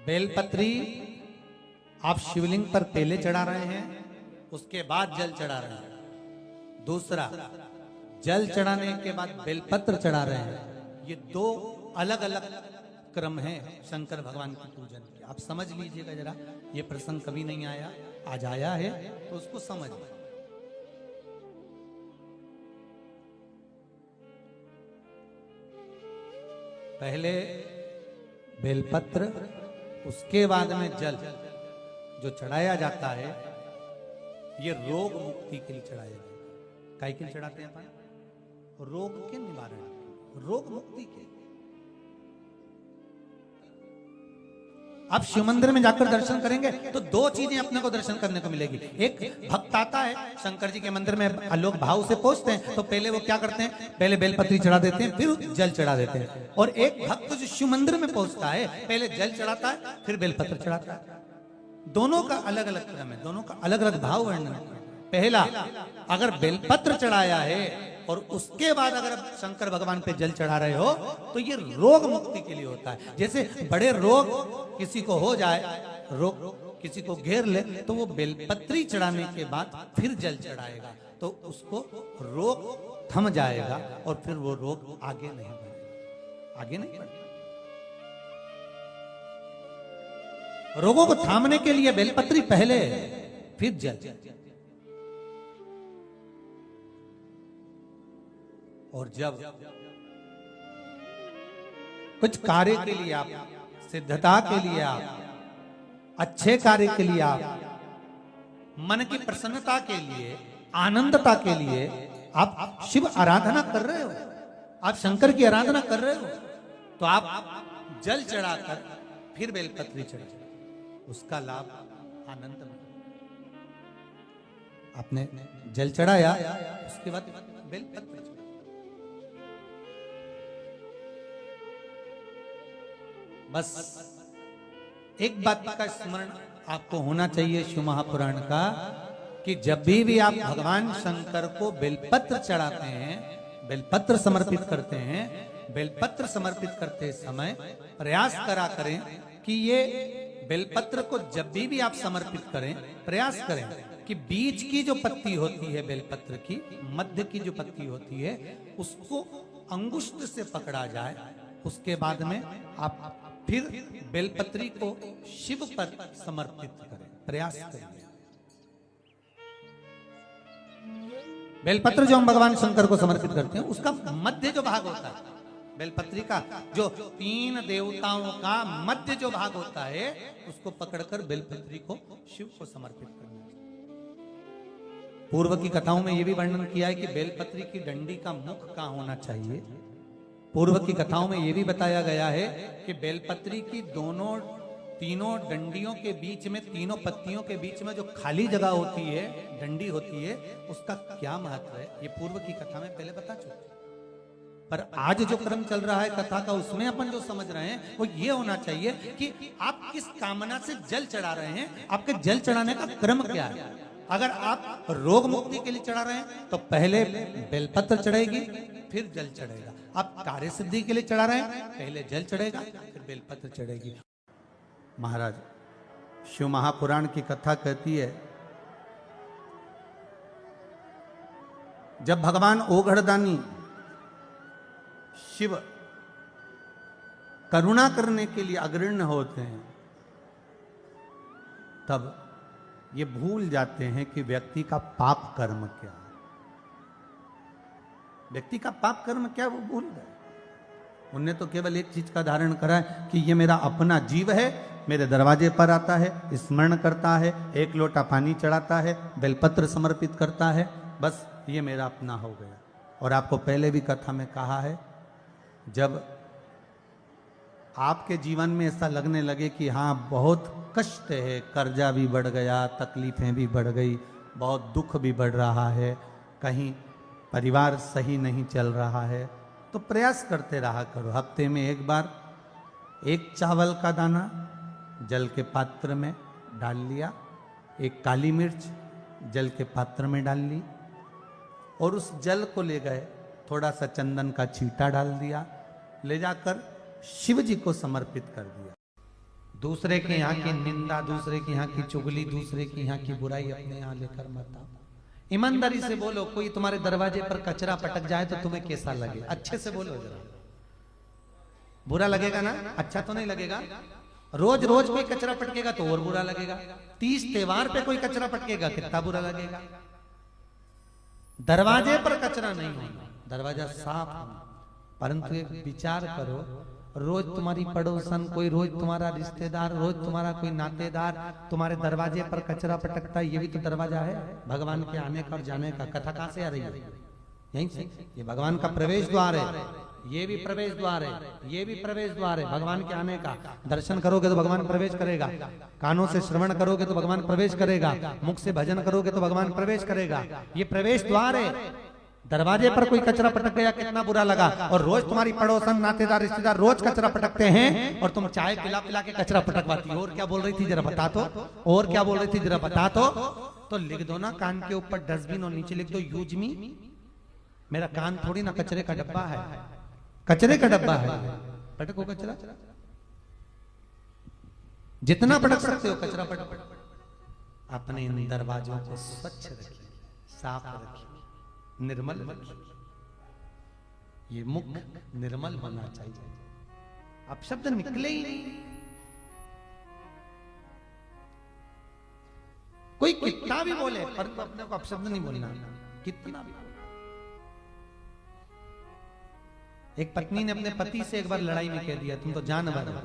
बेलपत्री आप शिवलिंग पर पहले चढ़ा रहे हैं, उसके बाद जल चढ़ा रहे हैं। दूसरा, जल चढ़ाने के बाद बेलपत्र चढ़ा रहे हैं। ये दो अलग अलग क्रम है शंकर भगवान की पूजन के। आप समझ लीजिएगा जरा, ये प्रसंग कभी नहीं आया, आज आया है तो उसको समझ। पहले बेलपत्र, उसके बाद में जल जो चढ़ाया जाता है, ये रोग मुक्ति के लिए चढ़ाया जाता है। काय के लिए चढ़ाते हैं अपन? रोग के निवारण, रोग मुक्ति के। आप शिव मंदिर में जाकर दर्शन करेंगे तो दो चीजें अपने को दर्शन करने को मिलेगी। एक, भक्त आता है शंकर जी के मंदिर में, लोग भाव से पहुंचते हैं तो पहले वो क्या करते हैं, पहले बेलपत्री चढ़ा देते हैं, फिर जल चढ़ा देते हैं। और एक भक्त जो शिव मंदिर में पहुंचता है, पहले जल चढ़ाता है, फिर बेलपत्र चढ़ाता है। दोनों का अलग अलग क्रम है, दोनों का अलग अलग भाव वर्णन है। पहला, अगर बेलपत्र चढ़ाया है और उसके बाद अगर आप शंकर भगवान पे जल चढ़ा रहे हो तो ये रोग मुक्ति के लिए होता है। जैसे बड़े रोग किसी को हो जाए, रोग किसी को घेर ले, तो वो बेलपत्री चढ़ाने के बाद फिर जल चढ़ाएगा तो उसको रोग थम जाएगा और फिर वो रोग आगे नहीं बढ़ेगा, आगे नहीं बढ़ेगा। रोगों को थामने के लिए बेलपत्री पहले, फिर जल। और जब कुछ कार्य के लिए आप, सिद्धता के लिए आप, अच्छे कार्य के लिए आप, मन की प्रसन्नता के लिए, आनंदता के लिए आप शिव आराधना कर रहे हो, आप शंकर की आराधना कर रहे हो, तो आप जल चढ़ाकर फिर बेलपत्री चढ़ा, उसका लाभ आनंद में। आपने जल चढ़ाया, उसके बाद बेलपत्री चढ़ा। बस एक बात का स्मरण आपको होना चाहिए शिव महापुराण का, कि जब भी आप भगवान शंकर को बेलपत्र चढ़ाते हैं, बेलपत्र समर्पित करते हैं, बेलपत्र समर्पित करते समय प्रयास करा करें कि ये बेलपत्र को जब भी आप समर्पित करें, प्रयास करें कि बीच की जो पत्ती होती है बेलपत्र की, मध्य की जो पत्ती होती है, उसको अंगुष्ठ से पकड़ा जाए। उसके बाद में आप फिर बेलपत्री को शिव पर समर्पित करें, प्रयास करें। बेलपत्र जो हम भगवान शंकर को समर्पित करते हैं, उसका मध्य जो भाग होता है, बेलपत्री का जो 3 देवताओं का मध्य जो भाग होता है, उसको पकड़कर बेलपत्री को शिव को समर्पित करना है। पूर्व की कथाओं में यह भी वर्णन किया है कि बेलपत्री की डंडी का मुख कहां होना चाहिए। पूर्व की कथाओं में यह भी बताया गया है कि बेलपत्री की तीनों डंडियों के बीच में, तीनों पत्तियों के बीच में जो खाली जगह होती है, डंडी होती है, उसका क्या महत्व है, ये पूर्व की कथा में पहले बता चुके। पर आज जो क्रम चल रहा है कथा का, उसमें अपन जो समझ रहे हैं वो ये होना चाहिए कि आप किस कामना से जल चढ़ा रहे हैं, आपके जल चढ़ाने का क्रम क्या है। अगर आप रोग मुक्ति के लिए चढ़ा रहे हैं तो पहले बेलपत्र चढ़ेगी, फिर जल चढ़ेगा। आप कार्य सिद्धि के लिए चढ़ा रहे हैं, पहले जल चढ़ेगा, फिर बेलपत्र चढ़ेगी। महाराज, शिव महापुराण की कथा कहती है, जब भगवान ओघड़दानी शिव करुणा करने के लिए अग्रणी होते हैं, तब ये भूल जाते हैं कि व्यक्ति का पाप कर्म क्या है। व्यक्ति का पाप कर्म क्या, वो भूल गए। उनने तो केवल एक चीज का धारण करा है कि ये मेरा अपना जीव है, मेरे दरवाजे पर आता है, स्मरण करता है, एक लोटा पानी चढ़ाता है, बेलपत्र समर्पित करता है, बस ये मेरा अपना हो गया। और आपको पहले भी कथा में कहा है, जब आपके जीवन में ऐसा लगने लगे कि हाँ बहुत कष्ट है, कर्जा भी बढ़ गया, तकलीफें भी बढ़ गई, बहुत दुख भी बढ़ रहा है, कहीं परिवार सही नहीं चल रहा है, तो प्रयास करते रहा करो। हफ्ते में एक बार एक चावल का दाना जल के पात्र में डाल लिया, एक काली मिर्च जल के पात्र में डाल ली, और उस जल को ले गए, थोड़ा सा चंदन का छींटा डाल दिया, ले जाकर शिव जी को समर्पित कर दिया। दूसरे के यहाँ की निंदा, दूसरे के यहाँ की चुगली, दूसरे के यहाँ की बुराई अपने यहाँ लेकर मत आओ। ईमानदारी से बोलो। कोई तुम्हारे दरवाजे पर कचरा पटक जाए तो तुम्हें कैसा लगे? अच्छे से बोलो जरा। बुरा लगेगा ना? अच्छा तो नहीं लगेगा। रोज रोज कोई कचरा पटकेगा तो और बुरा लगेगा। 30 त्योहार पे कोई कचरा पटकेगा कितना बुरा लगेगा। दरवाजे पर कचरा नहीं होना, दरवाजा साफ होना। परंतु एक विचार करो, रोज तुम्हारी पड़ोसन, कोई रोज तुम्हारा रिश्तेदार, रोज तुम्हारा कोई नातेदार तुम्हारे दरवाजे पर कचरा पटकता है, ये भी तो दरवाजा है भगवान के आने का और जाने का। कथा कहां से आ रही है? यहीं से। ये भगवान का प्रवेश द्वार है, ये भी प्रवेश द्वार है, ये भी प्रवेश द्वार है भगवान के आने का। दर्शन करोगे तो भगवान प्रवेश करेगा, कानों से श्रवण करोगे तो भगवान प्रवेश करेगा, मुख से भजन करोगे तो भगवान प्रवेश करेगा। ये प्रवेश द्वार है। दरवाजे पर कोई कचरा पटक गया कितना बुरा लगा। और रोज तुम्हारी पड़ोसन, नातेदार, रिश्तेदार रोज कचरा पटकते हैं और तुम चाय पिला पिला के कचरा पटकवाती हो। और क्या बोल रही थी जरा बता तो, और क्या बोल रही थी जरा बता तो लिख दो ना कान के ऊपर डस्टबिन और नीचे लिख दो यूज मी। मेरा कान थोड़ी ना कचरे का डब्बा है, कचरे का डब्बा है। पटको कचरा, जितना पटक सकते हो कचरा पटक। अपने इन दरवाजों को स्वच्छ रखिए, साफ रखिए, निर्मल रखिए। ये मुख निर्मल होना चाहिए। अब शब्द निकले ही नहीं। कोई कितना भी बोले पर अपने को अपशब्द नहीं बोलना, कितना भी। एक पत्नी ने अपने पति से एक बार लड़ाई में कह दिया तुम तो जानवर हो।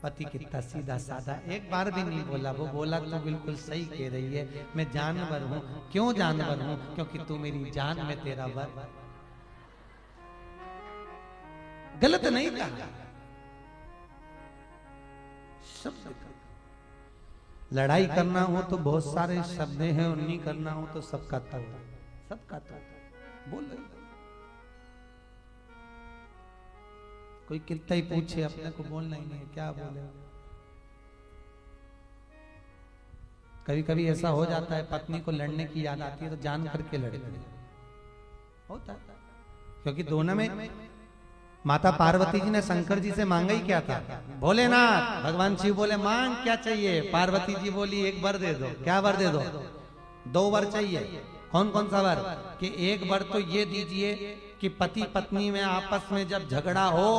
पति कितना सीधा साधा, एक बार भी नहीं बोला। वो बोला तो बिल्कुल सही कह रही है, मैं जानवर हूं। क्यों जानवर हूं? क्योंकि तू मेरी जान में तेरा वर। गलत नहीं कहा, शब्द का। लड़ाई करना हो तो बहुत सारे शब्द हैं, और नहीं करना हो तो सबका तो, सबका तो बोल रही। कोई कितना ही पूछे अपने को बोलना ही नहीं, क्या बोले। कभी कभी ऐसा हो जाता है पत्नी को लड़ने की याद आती है तो जान करके लड़ते होता है। क्योंकि दोनों में माता पार्वती जी ने शंकर जी से मांगा ही क्या था? भोलेनाथ। भगवान शिव बोले मांग क्या चाहिए? पार्वती जी बोली एक वर दे दो। क्या वर दे दो? 2 वर चाहिए। कौन कौन सा वर? कि एक वर तो ये दीजिए कि पति पत्नी में आपस में जब झगड़ा हो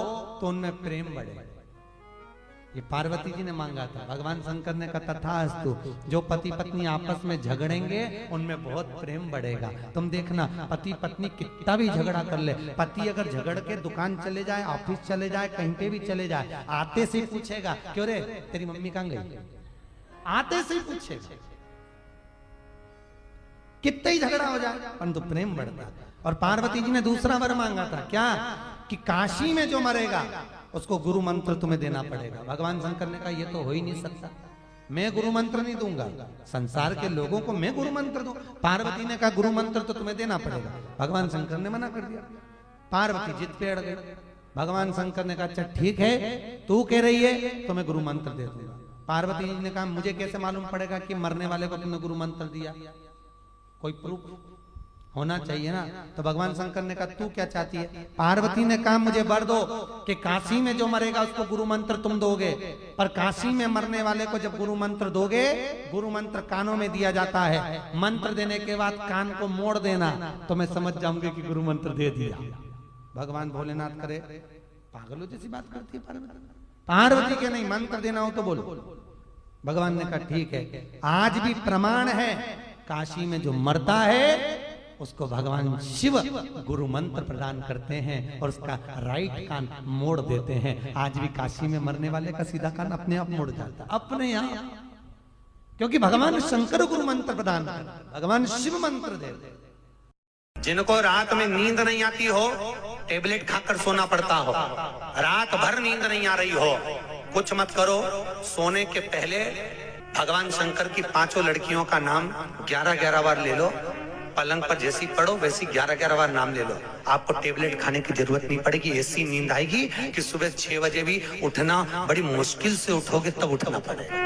तो उनमें प्रेम बढ़े। ये पार्वती जी ने मांगा था। भगवान शंकर ने कहा तथास्तु, जो पति पत्नी आपस में झगड़ेंगे उनमें बहुत प्रेम बढ़ेगा। तुम देखना पति पत्नी कितना भी झगड़ा कर ले, पति अगर झगड़ के दुकान चले जाए, ऑफिस चले जाए, कहीं पे भी चले जाए, आते से पूछेगा क्यों रे तेरी मम्मी कहाँ गई? आते से पूछेगा। कितना ही झगड़ा हो जाए परंतु प्रेम बढ़ता। और पार्वती जी ने दूसरा वर मांगा था क्या? कि काशी में जो मरेगा उसको गुरु मंत्र तुम्हें देना पड़ेगा। भगवान शंकर ने कहा ये तो हो ही नहीं सकता, मैं गुरु मंत्र नहीं दूंगा, संसार के लोगों को मैं गुरु मंत्र दूं। पार्वती ने कहा गुरु मंत्र तो तुम्हें देना पड़ेगा। भगवान शंकर ने मना कर दिया। पार्वती जिद पे अड़ गई। भगवान शंकर ने कहा अच्छा ठीक है, तू कह रही है तो मैं गुरु मंत्र दे दूंगा। पार्वती जी ने कहा मुझे कैसे मालूम पड़ेगा कि मरने वाले को तुमने गुरु मंत्र दिया? कोई प्रूफ होना चाहिए ना। तो भगवान शंकर ने कहा तू क्या चाहती है? पार्वती ने कहा मुझे वर दो कि काशी में जो मरेगा उसको गुरु मंत्र तुम दोगे, पर काशी में मरने वाले को जब गुरु मंत्र दोगे, गुरु मंत्र कानों में दिया जाता है, मंत्र देने के बाद कान को मोड़ देना तो मैं समझ जाऊंगी कि गुरु मंत्र दे दिया। भगवान भोलेनाथ करे पागलों जैसी बात करती है पार्वती। पार्वती के नहीं, मंत्र देना हो तो बोलो। भगवान ने कहा ठीक है। आज भी प्रमाण है, काशी में जो मरता है उसको भगवान शिव गुरु मंत्र प्रदान करते हैं और उसका राइट कान मोड़ देते हैं। आज भी काशी में मरने वाले का सीधा कान अपने आप मोड़ जाता है, अपने आप, क्योंकि भगवान शंकर गुरु मंत्र प्रदान करते, भगवान शिव मंत्र देते। जिनको रात में नींद नहीं आती हो, टेबलेट खाकर सोना पड़ता हो, रात भर नींद नहीं आ रही हो, कुछ मत करो, सोने के पहले भगवान शंकर की 5 लड़कियों का नाम 11-11 बार ले लो। पलंग पर जैसी पढ़ो वैसी 11-11 बार नाम ले लो। आपको टेबलेट खाने की जरूरत नहीं पड़ेगी। ऐसी नींद आएगी कि सुबह 6 बजे भी उठना बड़ी मुश्किल से उठोगे तब उठना पड़ेगा।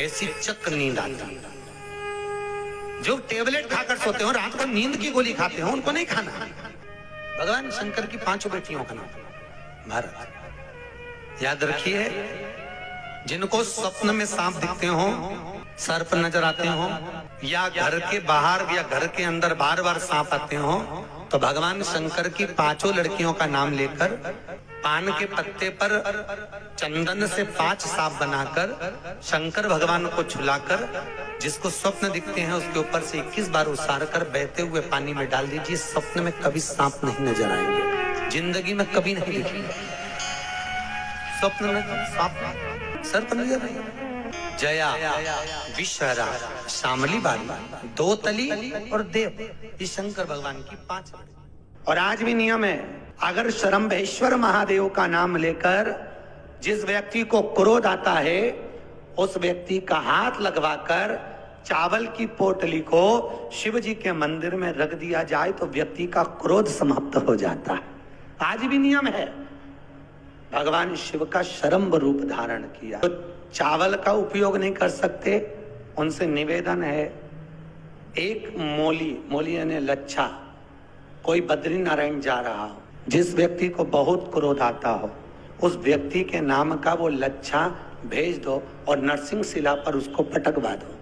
ऐसी चक्र नींद आती है। जो टेबलेट खाकर सोते हो, रात को नींद की गोली खाते हो, उनको नहीं खाना। भगवान शंकर की 5 बेटियों का नाम भारत। याद रखिए, जिनको स्वप्न में सांप दिखते हो, सर्प नजर आते हो, या घर के बाहर या घर के अंदर बार बार सांप आते हो, तो भगवान शंकर की 5 लड़कियों का नाम लेकर पान के पत्ते पर चंदन से 5 सांप बनाकर शंकर भगवान को छुलाकर जिसको स्वप्न दिखते हैं उसके ऊपर से 21 बार उसार कर बहते हुए पानी में डाल दीजिए। स्वप्न में कभी सांप नहीं नजर आएंगे, जिंदगी में कभी नहीं दिखेंगे। स्वप्न में सांप सर्प नजर आएंगे। जया, विषहरा, शामली बाली, 2 तली और देव, ये शंकर भगवान की 5 लड़की। और आज भी नियम है, अगर शरम्भेश्वर महादेव का नाम लेकर जिस व्यक्ति को क्रोध आता है उस व्यक्ति का हाथ लगवाकर चावल की पोटली को शिव जी के मंदिर में रख दिया जाए तो व्यक्ति का क्रोध समाप्त हो जाता है। आज भी नियम है। भगवान शिव का शरम्भ रूप धारण किया। तो चावल का उपयोग नहीं कर सकते, उनसे निवेदन है, एक मोली यानी लच्छा, कोई बद्री नारायण जा रहा हो, जिस व्यक्ति को बहुत क्रोध आता हो उस व्यक्ति के नाम का वो लच्छा भेज दो और नरसिंह शिला पर उसको पटकवा दो।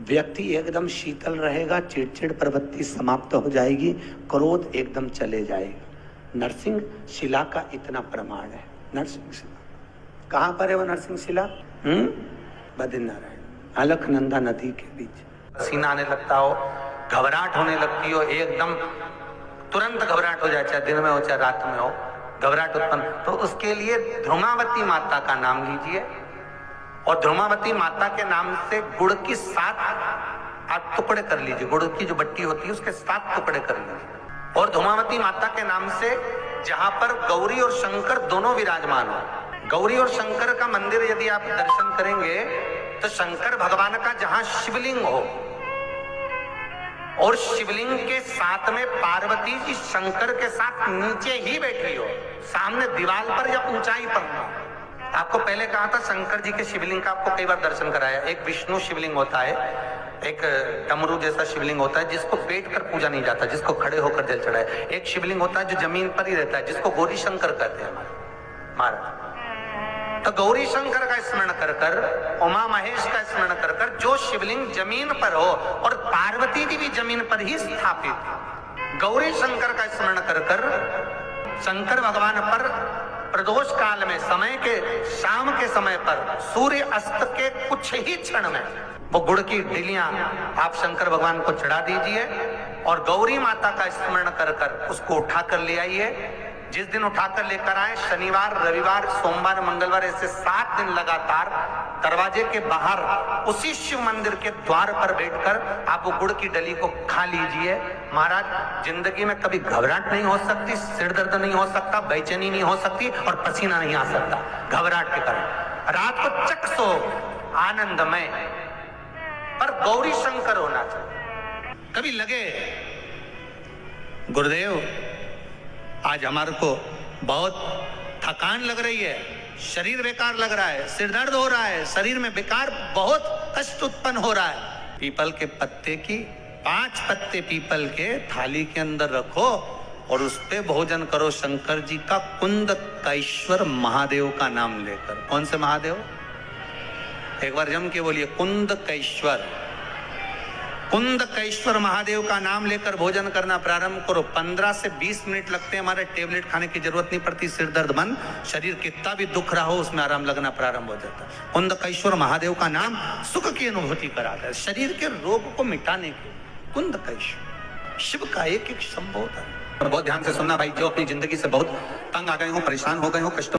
व्यक्ति एकदम शीतल रहेगा, चिड़चिड़ प्रवृत्ति समाप्त हो जाएगी, क्रोध एकदम चले जाएगा। नरसिंह शिला का इतना प्रमाण है। नरसिंह शिला कहाँ पर है वो नरसिंह शिला? बद्रीनारायण, अलकनंदा नदी के बीच। पसीना आने लगता हो, घबराहट होने लगती हो, एकदम तुरंत घबराहट हो जाए, चाहे दिन में हो चाहे रात में हो, घबराहट उत्पन्न, तो उसके लिए ध्रुमावती माता का नाम लीजिए और ध्रुमावती माता के नाम से गुड़ की 7 टुकड़े कर लीजिए। गुड़ की जो बट्टी होती है उसके 7 टुकड़े कर लीजिए और ध्रुमावती माता के नाम से जहां पर गौरी और शंकर दोनों विराजमान हो, गौरी और शंकर का मंदिर यदि आप दर्शन करेंगे तो शंकर भगवान का जहां शिवलिंग हो और शिवलिंग के साथ में पार्वती जी शंकर के साथ नीचे ही बैठी हो, सामने दीवार पर या ऊंचाई पर हो। आपको पहले कहा था शंकर जी के शिवलिंग का आपको कई बार दर्शन कराया। एक विष्णु शिवलिंग होता है, एक डमरू जैसा शिवलिंग होता है जिसको बैठकर पूजा नहीं जाता, जिसको खड़े होकर जल चढ़ाए। एक शिवलिंग होता है जो जमीन पर ही रहता है, जिसको गौरी शंकर कहते हैं महाराज। तो गौरी शंकर का स्मरण कर कर, उमा महेश का स्मरण कर कर, जो शिवलिंग जमीन पर हो और पार्वती जी भी जमीन पर ही स्थापित, गौरी शंकर का स्मरण कर कर शंकर भगवान पर प्रदोष काल में समय के शाम के समय पर सूर्य अस्त के कुछ ही क्षण में वो गुड़ की डिलियां आप शंकर भगवान को चढ़ा दीजिए और गौरी माता का स्मरण कर कर उसको उठाकर ले आइए। जिस दिन उठाकर लेकर आए, शनिवार, रविवार, सोमवार, मंगलवार, ऐसे 7 दिन लगातार दरवाजे के बाहर उसी शिव मंदिर के द्वार पर बैठकर आप वो गुड़ की डली को खा लीजिए। महाराज, जिंदगी में कभी घबराहट नहीं हो सकती, सिर दर्द नहीं हो सकता, बेचैनी नहीं हो सकती और पसीना नहीं आ सकता घबराहट के कारण। रात को चक सो आनंदमय, पर गौरी शंकर होना चाहिए। कभी लगे गुरुदेव आज हमारे को बहुत थकान लग रही है, शरीर बेकार लग रहा है, सिर दर्द हो रहा है, शरीर में बेकार बहुत कष्ट उत्पन्न हो रहा है, पीपल के पत्ते की 5 पत्ते पीपल के थाली के अंदर रखो और उस पे भोजन करो शंकर जी का कुंदकेश्वर महादेव का नाम लेकर। कौन से महादेव? एक बार जम के बोलिए, कुंदकेश्वर। कुंदकेश्वर महादेव का नाम लेकर भोजन करना प्रारंभ करो। 15 से 20 मिनट लगते हैं, हमारे टेबलेट खाने की जरूरत नहीं पड़ती। सिर दर्द बंद, शरीर कितना भी दुख रहा हो उसमें आराम लगना प्रारंभ हो जाता है। कुंदकेश्वर महादेव का नाम सुख की अनुभूति कराता है, शरीर के रोग को मिटाने के। कुंदकेश्वर शिव का एक एक संबोधन। बहुत ध्यान से सुनना भाई, जो अपनी जिंदगी से बहुत तंग आ गए हो, परेशान हो गए हो, कष्ट